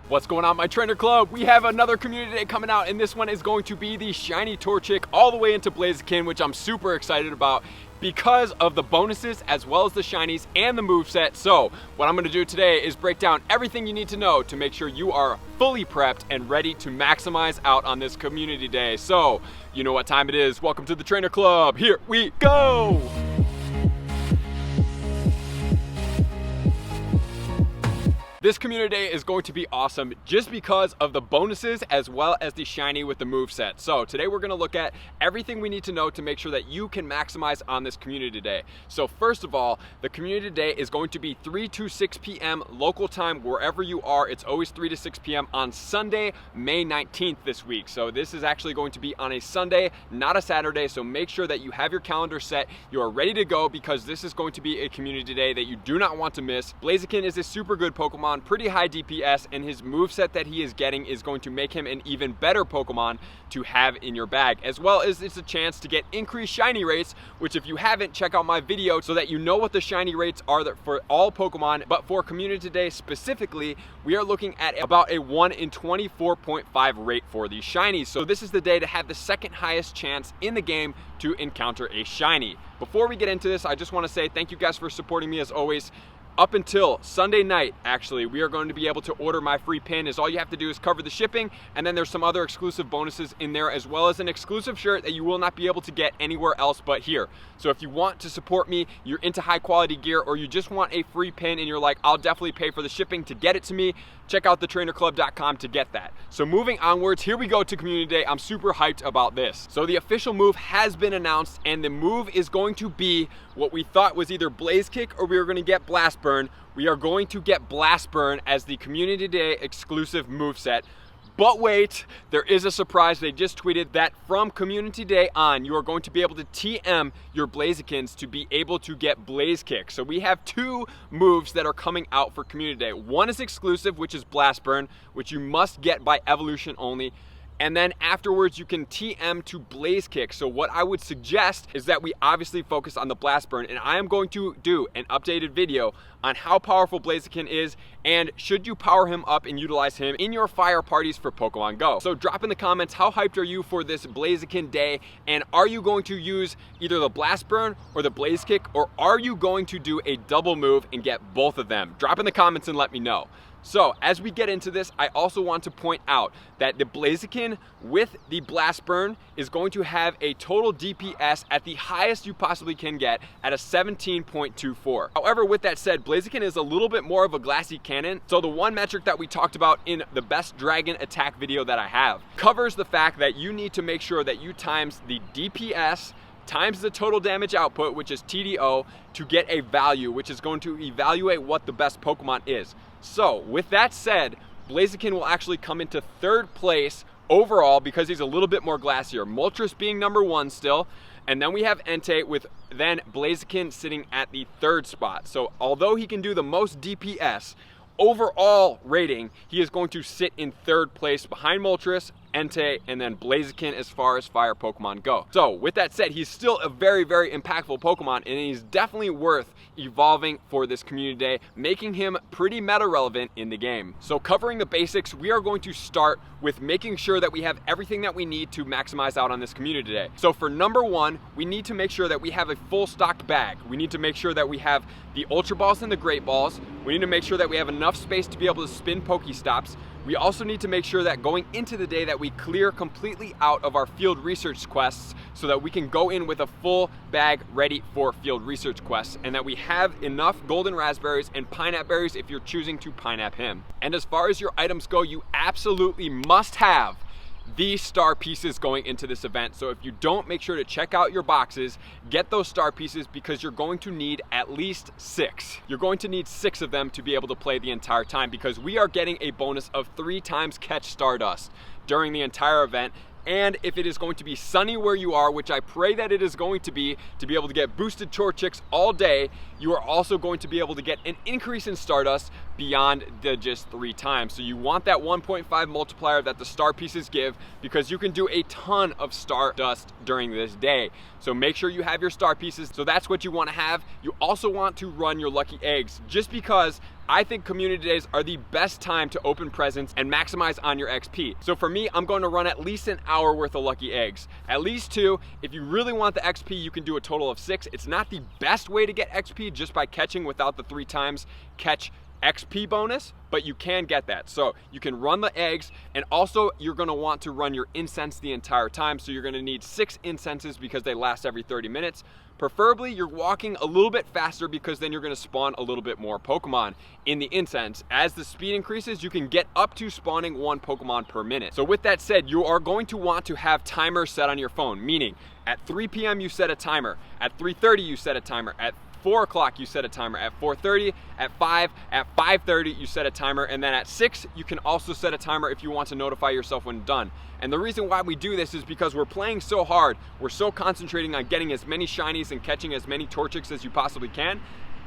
What's going on, my trainer club? We have another community day coming out, and this one is going to be the shiny Torchic all the way into Blaziken, which I'm super excited about because of the bonuses as well as the shinies and the moveset. So what I'm going to do today is break down everything you need to know to make sure you are fully prepped and ready to maximize out on this community day. So you know what time it is. Welcome to the trainer club. Here we go. This community day is going to be awesome just because of the bonuses as well as the shiny with the moveset. So today we're going to look at everything we need to know to make sure that you can maximize on this community day. So first of all, the community day is going to be 3 to 6 p.m. local time wherever you are. It's always 3 to 6 p.m. on Sunday, May 19th this week. So this is actually going to be on a Sunday, not a Saturday. So make sure that you have your calendar set. You are ready to go because this is going to be a community day that you do not want to miss. Blaziken is a super good Pokemon, pretty high DPS, and his moveset that he is getting is going to make him an even better Pokemon to have in your bag, as well as it's a chance to get increased shiny rates, which if you haven't, check out my video so that you know what the shiny rates are for all Pokemon. But for community today specifically, we are looking at about a 1 in 24.5 rate for these shinies. So this is the day to have the second highest chance in the game to encounter a shiny. Before we get into this, I just want to say thank you guys for supporting me as always. Up until Sunday night, actually, we are going to be able to order my free pin. All you have to do is cover the shipping, and then there's some other exclusive bonuses in there, as well as an exclusive shirt that you will not be able to get anywhere else but here. So if you want to support me, you're into high quality gear, or you just want a free pin and you're like, I'll definitely pay for the shipping to get it to me, check out thetrainerclub.com to get that. So moving onwards, here we go to community day. I'm super hyped about this. So the official move has been announced, and the move is going to be what we thought was either Blaze Kick or we were going to get Blast Burn. We are going to get Blast Burn as the community day exclusive moveset. But wait, there is a surprise. They just tweeted that from community day on, you are going to be able to TM your Blazikens to be able to get Blaze Kick. So we have two moves that are coming out for community day. One is exclusive, which is Blast Burn, which you must get by evolution only. And then afterwards, you can TM to Blaze Kick. So what I would suggest is that we obviously focus on the Blast Burn, and I am going to do an updated video on how powerful Blaziken is and should you power him up and utilize him in your fire parties for Pokemon Go. So drop in the comments, how hyped are you for this Blaziken day, and are you going to use either the Blast Burn or the Blaze Kick, or are you going to do a double move and get both of them? Drop in the comments and let me know. So as we get into this, I also want to point out that the Blaziken with the Blast Burn is going to have a total DPS at the highest you possibly can get at a 17.24. However, with that said, Blaziken is a little bit more of a glassy cannon. So the one metric that we talked about in the best dragon attack video that I have covers the fact that you need to make sure that you times the DPS times the total damage output, which is TDO, to get a value, which is going to evaluate what the best Pokemon is. So with that said, Blaziken will actually come into third place overall because he's a little bit more glassier. Moltres being number 1 still, and then we have Entei with then Blaziken sitting at the third spot. So although he can do the most DPS, overall rating, he is going to sit in third place behind Moltres, Entei, and then Blaziken as far as fire Pokemon go. So with that said, he's still a very, very impactful Pokemon, and he's definitely worth evolving for this community day, making him pretty meta relevant in the game. So covering the basics, we are going to start with making sure that we have everything that we need to maximize out on this community day. So for number 1, we need to make sure that we have a full stocked bag. We need to make sure that we have the Ultra Balls and the Great Balls. We need to make sure that we have enough space to be able to spin Pokestops. We also need to make sure that going into the day that we clear completely out of our field research quests so that we can go in with a full bag ready for field research quests, and that we have enough golden raspberries and pineapple berries if you're choosing to pineapple him. And as far as your items go, you absolutely must have these star pieces going into this event. So if you don't, make sure to check out your boxes, get those star pieces, because you're going to need at least 6. You're going to need 6 of them to be able to play the entire time, because we are getting a bonus of 3 times catch stardust during the entire event. And if it is going to be sunny where you are, which I pray that it is going to be able to get boosted Torchics all day, you are also going to be able to get an increase in Stardust beyond the just 3 times. So you want that 1.5 multiplier that the star pieces give, because you can do a ton of Stardust during this day. So make sure you have your star pieces. So that's what you want to have. You also want to run your lucky eggs, just because I think community days are the best time to open presents and maximize on your XP. So for me, I'm going to run at least an hour worth of lucky eggs. At least 2. If you really want the XP, you can do a total of 6. It's not the best way to get XP just by catching without the 3 times catch XP bonus, but you can get that. So you can run the eggs, and also you're going to want to run your incense the entire time. So you're going to need 6 incenses because they last every 30 minutes. Preferably you're walking a little bit faster because then you're going to spawn a little bit more Pokemon in the incense. As the speed increases, you can get up to spawning 1 Pokemon per minute. So with that said, you are going to want to have timers set on your phone, meaning at 3 p.m. you set a timer, at 3:30 you set a timer, at 4 o'clock you set a timer, at 4:30, at 5, at 5:30 you set a timer, and then at 6 you can also set a timer if you want to notify yourself when done. And the reason why we do this is because we're playing so hard, we're so concentrating on getting as many shinies and catching as many Torchics as you possibly can.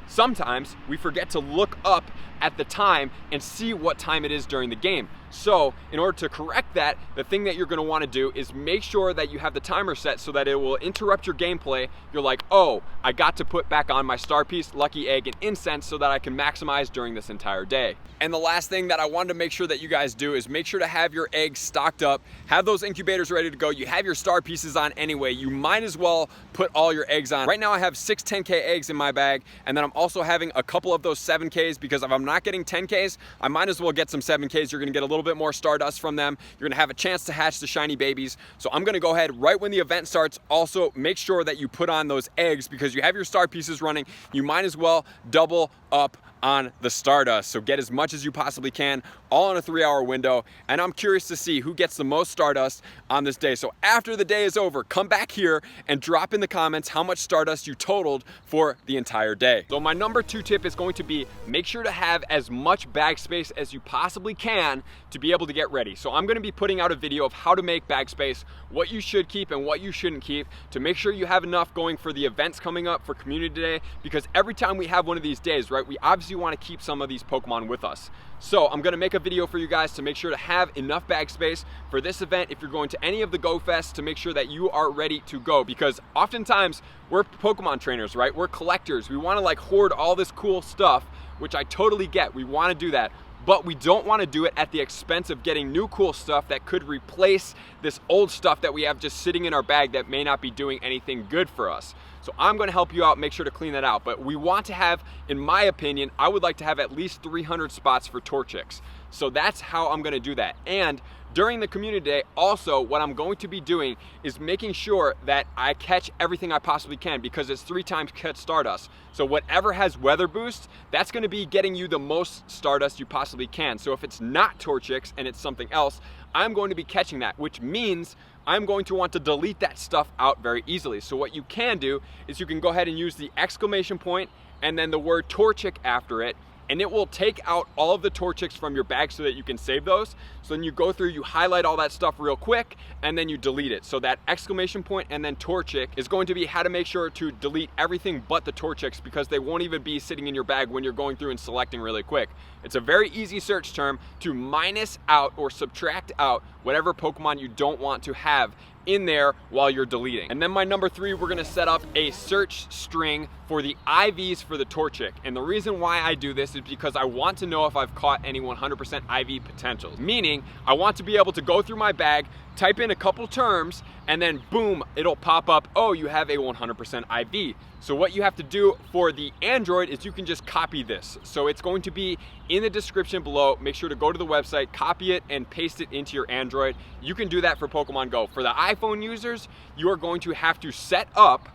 Sometimes we forget to look up at the time and see what time it is during the game. So in order to correct that, the thing that you're going to want to do is make sure that you have the timer set so that it will interrupt your gameplay. You're like, oh, I got to put back on my star piece, lucky egg, and incense so that I can maximize during this entire day. And the last thing that I wanted to make sure that you guys do is make sure to have your eggs stocked up, have those incubators ready to go. You have your star pieces on anyway. You might as well put all your eggs on. Right now I have 6 10K eggs in my bag, and then I'm also having a couple of those 7Ks because if I'm not getting 10Ks, I might as well get some 7Ks. You're going to get a little bit more stardust from them. You're going to have a chance to hatch the shiny babies. So I'm going to go ahead right when the event starts. Also make sure that you put on those eggs because you have your star pieces running. You might as well double up on the stardust. So get as much as you possibly can, all in a 3-hour window. And I'm curious to see who gets the most stardust on this day. So after the day is over, come back here and drop in the comments how much stardust you totaled for the entire day. So my number 2 tip is going to be make sure to have as much bag space as you possibly can to be able to get ready. So I'm going to be putting out a video of how to make bag space, what you should keep and what you shouldn't keep, to make sure you have enough going for the events coming up for community day, because every time we have one of these days, right, we obviously want to keep some of these Pokemon with us. So I'm going to make a video for you guys to make sure to have enough bag space for this event. If you're going to any of the Go Fests, to make sure that you are ready to go, because oftentimes we're Pokemon trainers, right? We're collectors. We want to like hoard all this cool stuff, which I totally get. We want to do that. But we don't want to do it at the expense of getting new cool stuff that could replace this old stuff that we have just sitting in our bag that may not be doing anything good for us. So I'm going to help you out, make sure to clean that out. But we want to have, in my opinion, I would like to have at least 300 spots for Torchics. So that's how I'm going to do that. And during the community day, also what I'm going to be doing is making sure that I catch everything I possibly can, because it's 3 times catch stardust. So whatever has weather boost, that's going to be getting you the most stardust you possibly can. So if it's not Torchics and it's something else, I'm going to be catching that, which means I'm going to want to delete that stuff out very easily. So what you can do is you can go ahead and use the exclamation point and then the word Torchic after it, and it will take out all of the Torchics from your bag so that you can save those. So then you go through, you highlight all that stuff real quick, and then you delete it. So that exclamation point and then Torchic is going to be how to make sure to delete everything but the Torchics, because they won't even be sitting in your bag when you're going through and selecting really quick. It's a very easy search term to minus out or subtract out whatever Pokemon you don't want to have in there while you're deleting. And then my number 3, we're gonna set up a search string for the IVs for the Torchic. And the reason why I do this is because I want to know if I've caught any 100% IV potentials. Meaning, I want to be able to go through my bag, type in a couple terms, and then boom, it'll pop up, oh, you have a 100% IV. So what you have to do for the Android is you can just copy this. So it's going to be in the description below. Make sure to go to the website, copy it, and paste it into your Android. You can do that for Pokemon Go. For the iPhone users, you are going to have to set up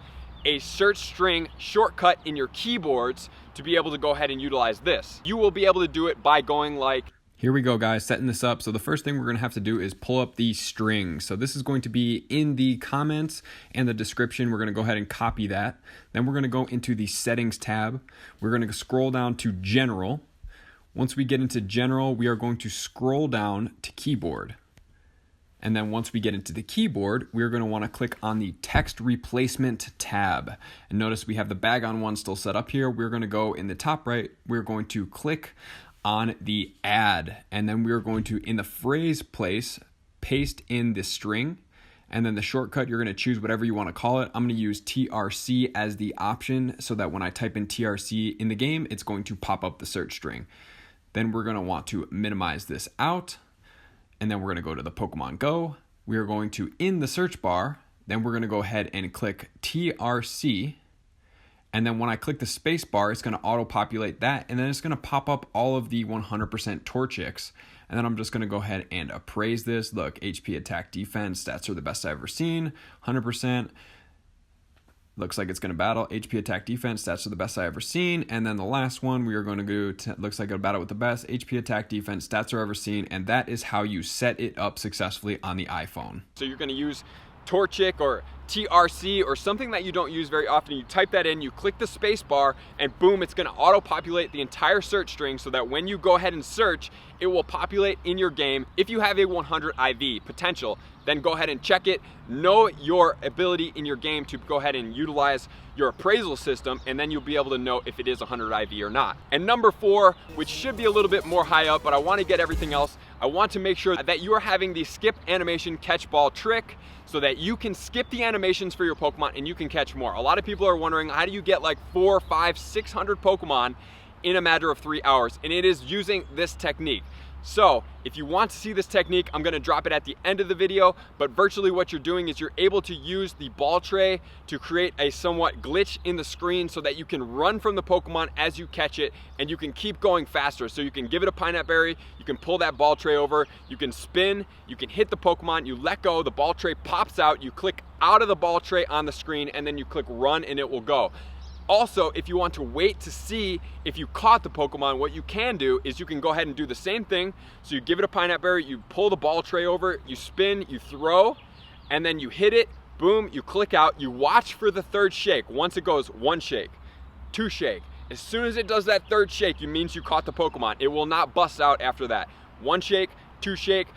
a search string shortcut in your keyboards to be able to go ahead and utilize this. You will be able to do it by going like, here we go guys, setting this up. So the first thing we're gonna have to do is pull up the string. So this is going to be in the comments and the description. We're gonna go ahead and copy that. Then we're gonna go into the settings tab. We're gonna scroll down to general. Once we get into general, we are going to scroll down to keyboard. And then once we get into the keyboard, we're going to want to click on the text replacement tab. And notice we have the bag on one still set up here. We're going to go in the top right. We're going to click on the add. And then we're going to, in the phrase place, paste in the string. And then the shortcut, you're going to choose whatever you want to call it. I'm going to use TRC as the option so that when I type in TRC in the game, it's going to pop up the search string. Then we're going to want to minimize this out. And then we're going to go to the Pokemon Go. We are going to, in the search bar, then we're going to go ahead and click TRC. And then when I click the space bar, it's going to auto-populate that. And then it's going to pop up all of the 100% Torchics. And then I'm just going to go ahead and appraise this. Look, HP, attack, defense, stats are the best I've ever seen. 100%. Looks like it's going to battle. HP, attack, defense, stats are the best I've ever seen. And then the last one, we are going to go to, looks like it'll battle with the best. HP, attack, defense, stats are ever seen. And that is how you set it up successfully on the iPhone. So you're going to use Torchic or TRC or something that you don't use very often. You type that in, you click the space bar, and boom, it's going to auto-populate the entire search string so that when you go ahead and search, it will populate in your game. If you have a 100 IV potential, then go ahead and check it. Know your ability in your game to go ahead and utilize your appraisal system, and then you'll be able to know if it is 100 IV or not. And number 4, which should be a little bit more high up, but I want to get everything else, I want to make sure that you are having the skip animation catch ball trick so that you can skip the animations for your Pokemon and you can catch more. A lot of people are wondering, how do you get like 400, 500, 600 Pokemon in a matter of 3 hours? And it is using this technique. So if you want to see this technique, I'm going to drop it at the end of the video, but virtually what you're doing is you're able to use the ball tray to create a somewhat glitch in the screen so that you can run from the Pokemon as you catch it, and you can keep going faster. So you can give it a Pineapple Berry, you can pull that ball tray over, you can spin, you can hit the Pokemon, you let go, the ball tray pops out, you click out of the ball tray on the screen, and then you click run and it will go. Also, if you want to wait to see if you caught the Pokemon, what you can do is you can go ahead and do the same thing. So you give it a Pineapple Berry, you pull the ball tray over, you spin, you throw, and then you hit it, boom, you click out, you watch for the third shake. Once it goes 1 shake, 2 shake. As soon as it does that third shake, it means you caught the Pokemon. It will not bust out after that. 1 shake, 2 shake,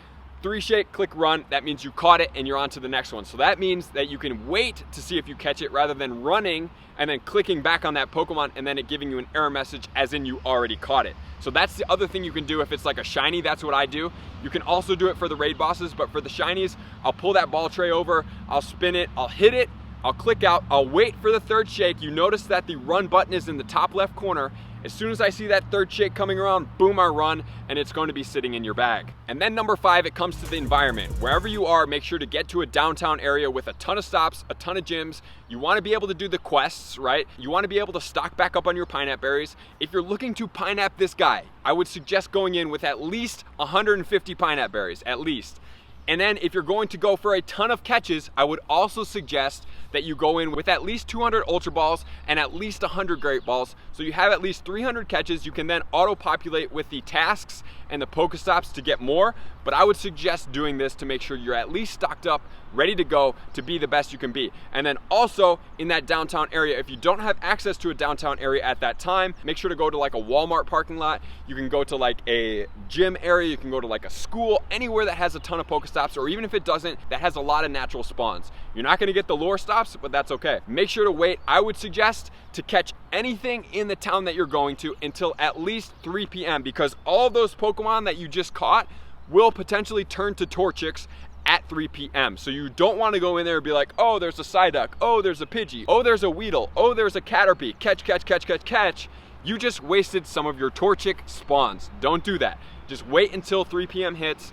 3 shake, click run, that means you caught it and you're on to the next one. So that means that you can wait to see if you catch it rather than running and then clicking back on that Pokemon and then it giving you an error message as in you already caught it. So that's the other thing you can do if it's like a shiny. That's what I do. You can also do it for the raid bosses, but for the shinies, I'll pull that ball tray over, I'll spin it, I'll hit it, I'll click out, I'll wait for the third shake. You notice that the run button is in the top left corner. As soon as I see that third shake coming around, boom, I run, and it's going to be sitting in your bag. And then number 5, it comes to the environment. Wherever you are, make sure to get to a downtown area with a ton of stops, a ton of gyms. You want to be able to do the quests, right? You want to be able to stock back up on your Pineapple Berries. If you're looking to Pineapple this guy, I would suggest going in with at least 150 Pineapple Berries, at least. And then if you're going to go for a ton of catches, I would also suggest that you go in with at least 200 Ultra Balls and at least 100 Great Balls. So you have at least 300 catches. You can then auto-populate with the tasks and the Pokestops to get more. But I would suggest doing this to make sure you're at least stocked up, ready to go to be the best you can be. And then also in that downtown area, if you don't have access to a downtown area at that time, make sure to go to like a Walmart parking lot. You can go to like a gym area. You can go to like a school, anywhere that has a ton of Pokestops, or even if it doesn't, that has a lot of natural spawns. You're not going to get the lure stops, but that's okay. Make sure to wait. I would suggest to catch anything in the town that you're going to until at least 3 p.m. because all those Pokemon that you just caught will potentially turn to Torchics at 3 p.m. So you don't want to go in there and be like, oh, there's a Psyduck, oh, there's a Pidgey, oh, there's a Weedle, oh, there's a Caterpie, catch, catch, catch, catch, catch. You just wasted some of your Torchic spawns. Don't do that. Just wait until 3 p.m. hits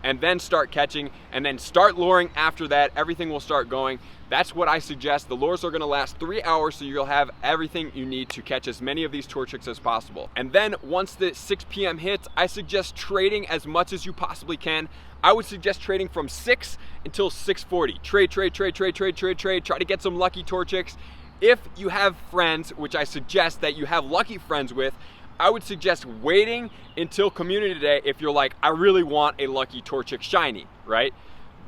and then start catching and then start luring after that. Everything will start going. That's what I suggest. The lures are going to last 3 hours, so you'll have everything you need to catch as many of these Torchics as possible. And then once the 6 p.m. hits, I suggest trading as much as you possibly can. I would suggest trading from 6 until 6:40. Trade, trade, trade, trade, trade, trade, trade. Try to get some lucky Torchics. If you have friends, which I suggest that you have lucky friends with, I would suggest waiting until community day if you're like, I really want a lucky Torchic shiny, right?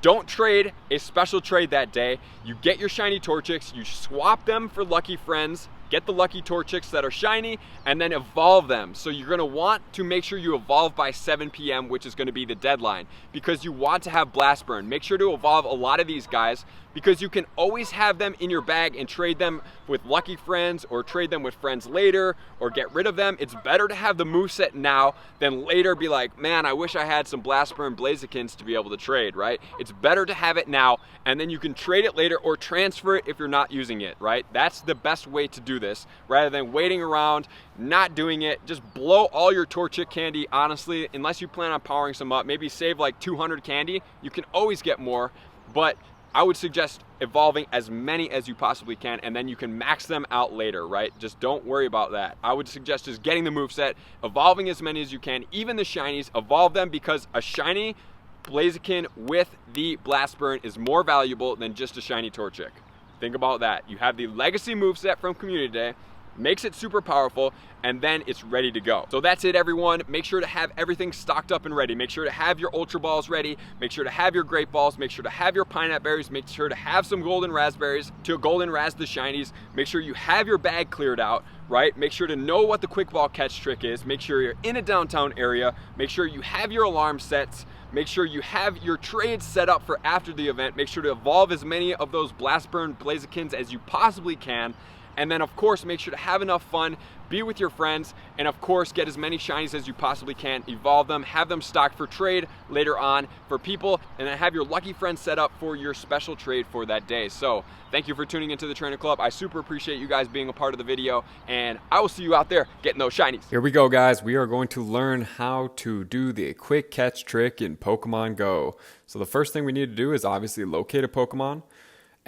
Don't trade a special trade that day. You get your shiny Torchics, you swap them for lucky friends, get the lucky Torchics that are shiny, and then evolve them. So you're gonna want to make sure you evolve by 7 p.m., which is gonna be the deadline, because you want to have Blast Burn. Make sure to evolve a lot of these guys because you can always have them in your bag and trade them with lucky friends or trade them with friends later or get rid of them. It's better to have the moveset now than later be like, man, I wish I had some Blastburn Blazikens to be able to trade, right? It's better to have it now, and then you can trade it later or transfer it if you're not using it, right? That's the best way to do this, rather than waiting around, not doing it. Just blow all your Torchic candy, honestly, unless you plan on powering some up. Maybe save like 200 candy. You can always get more, but I would suggest evolving as many as you possibly can, and then you can max them out later, right? Just don't worry about that. I would suggest just getting the moveset, evolving as many as you can, even the shinies, evolve them, because a shiny Blaziken with the Blastburn is more valuable than just a shiny Torchic. Think about that. You have the legacy moveset from Community Day, makes it super powerful, and then it's ready to go. So that's it, everyone. Make sure to have everything stocked up and ready. Make sure to have your Ultra Balls ready. Make sure to have your Great Balls. Make sure to have your Pineapple Berries. Make sure to have some Golden Raspberries to Golden Raz the Shinies. Make sure you have your bag cleared out, right? Make sure to know what the Quick Ball catch trick is. Make sure you're in a downtown area. Make sure you have your alarm sets. Make sure you have your trades set up for after the event. Make sure to evolve as many of those Blastburn Blazikens as you possibly can. And then, of course, make sure to have enough fun, be with your friends, and of course, get as many shinies as you possibly can, evolve them, have them stocked for trade later on for people, and then have your lucky friends set up for your special trade for that day. So, thank you for tuning into the Trainer Club. I super appreciate you guys being a part of the video, and I will see you out there getting those shinies. Here we go, guys. We are going to learn how to do the quick catch trick in Pokemon Go. So the first thing we need to do is obviously locate a Pokemon.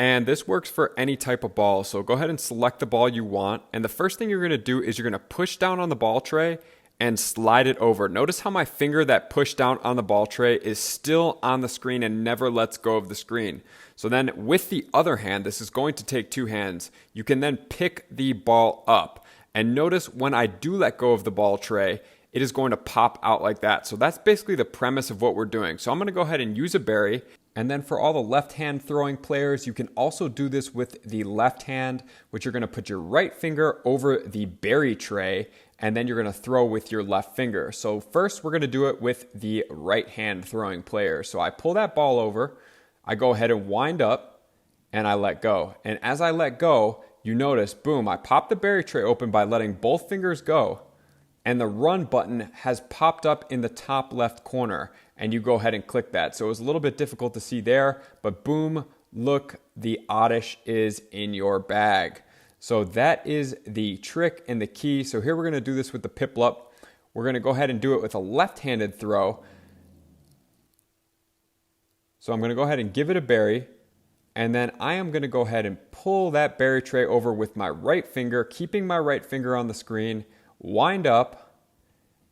And this works for any type of ball. So go ahead and select the ball you want. And the first thing you're going to do is you're going to push down on the ball tray and slide it over. Notice how my finger that pushed down on the ball tray is still on the screen and never lets go of the screen. So then with the other hand, this is going to take two hands. You can then pick the ball up. And notice when I do let go of the ball tray, it is going to pop out like that. So that's basically the premise of what we're doing. So I'm going to go ahead and use a berry. And then for all the left-hand throwing players, you can also do this with the left hand, which you're going to put your right finger over the berry tray, and then you're going to throw with your left finger. So first, we're going to do it with the right-hand throwing player. So I pull that ball over, I go ahead and wind up, and I let go. And as I let go, you notice, boom, I pop the berry tray open by letting both fingers go, and the run button has popped up in the top left corner, and you go ahead and click that. So it was a little bit difficult to see there, but boom, look, the Oddish is in your bag. So that is the trick and the key. So here we're gonna do this with the Piplup. We're gonna go ahead and do it with a left-handed throw. So I'm gonna go ahead and give it a berry, and then I am gonna go ahead and pull that berry tray over with my right finger, keeping my right finger on the screen, wind up,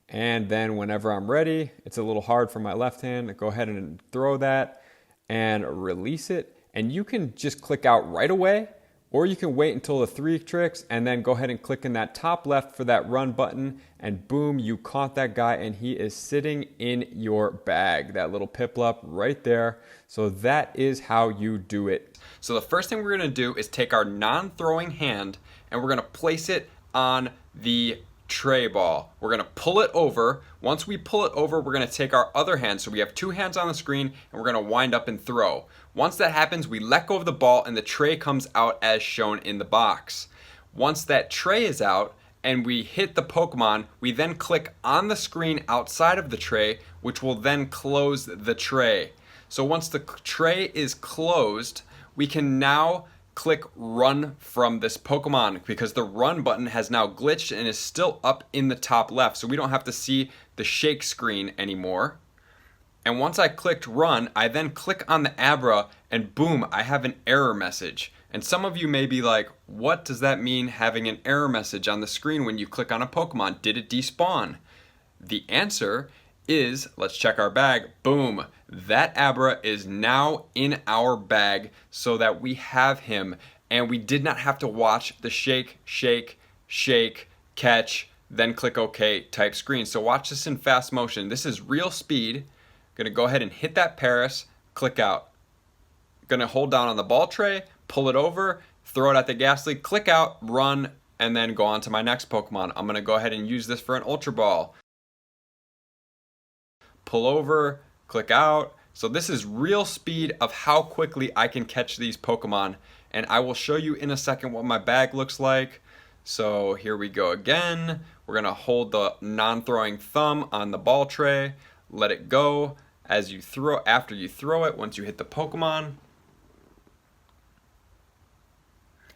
and then whenever I'm ready, it's a little hard for my left hand, go ahead and throw that and release it. And you can just click out right away, or you can wait until the 3 tricks and then go ahead and click in that top left for that run button, and boom, you caught that guy and he is sitting in your bag, that little Piplup right there. So that is how you do it. So the first thing we're gonna do is take our non-throwing hand and we're gonna place it on the tray ball. We're gonna pull it over. Once we pull it over, we're gonna take our other hand. So we have 2 hands on the screen and we're gonna wind up and throw. Once that happens, we let go of the ball and the tray comes out as shown in the box. Once that tray is out and we hit the Pokemon, we then click on the screen outside of the tray, which will then close the tray. So once the tray is closed, we can now click run from this Pokemon, because the run button has now glitched and is still up in the top left, so we don't have to see the shake screen anymore. And once I clicked run, I then click on the Abra and boom, I have an error message. And some of you may be like, what does that mean, having an error message on the screen when you click on a Pokemon? Did it despawn? The answer is, let's check our bag, boom, that Abra is now in our bag so that we have him and we did not have to watch the shake, shake, shake, catch, then click OK type screen. So watch this in fast motion. This is real speed. Gonna go ahead and hit that Paris, click out. Gonna hold down on the ball tray, pull it over, throw it at the Ghastly, click out, run, and then go on to my next Pokemon. I'm gonna go ahead and use this for an Ultra Ball. Pull over, click out, So this is real speed of how quickly I can catch these Pokemon, and I will show you in a second what my bag looks like. So here we go again. We're gonna hold the non-throwing thumb on the ball tray, let it go as you throw, after you throw it, once you hit the Pokemon.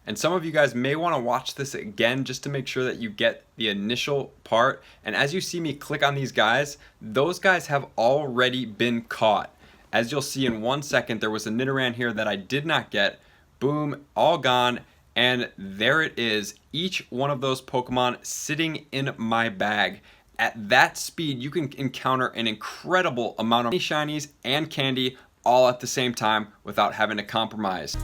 And some of you guys may want to watch this again just to make sure that you get the initial part. And as you see me click on these guys, those guys have already been caught. As you'll see in 1 second, there was a Nidoran here that I did not get. Boom, all gone. And there it is, each one of those Pokemon sitting in my bag. At that speed, you can encounter an incredible amount of shinies and candy all at the same time without having to compromise.